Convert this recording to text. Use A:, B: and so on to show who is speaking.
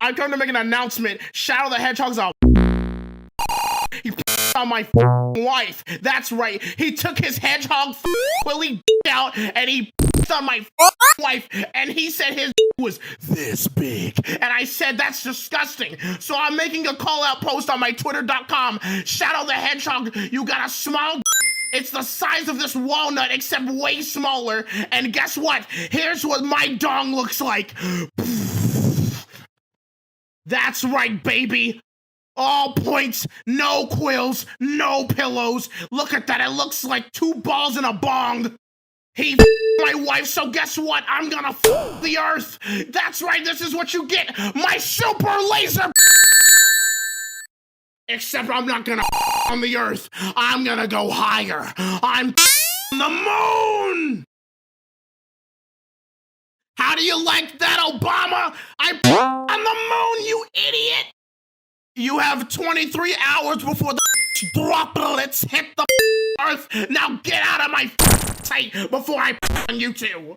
A: I come to make an announcement. Shadow the Hedgehog's a he on my wife. That's right. He took his hedgehog Willie out and he on my wife, and he said his was this big. And I said, that's disgusting. So I'm making a call out post on my twitter.com. Shadow the Hedgehog, you got a small it's the size of this walnut, except way smaller. And guess what? Here's what my dong looks like. That's right, baby. All points, no quills, no pillows. Look at that, it looks like 2 balls in a bong. He my wife, so guess what? I'm gonna the earth. That's right, this is what you get. My super laser. Except I'm not gonna on the earth. I'm gonna go higher. I'm the moon. How do you like that, Obama? I on the moon, you idiot. You have 23 hours before the droplets hit the earth. Now get out of my sight before I on you two.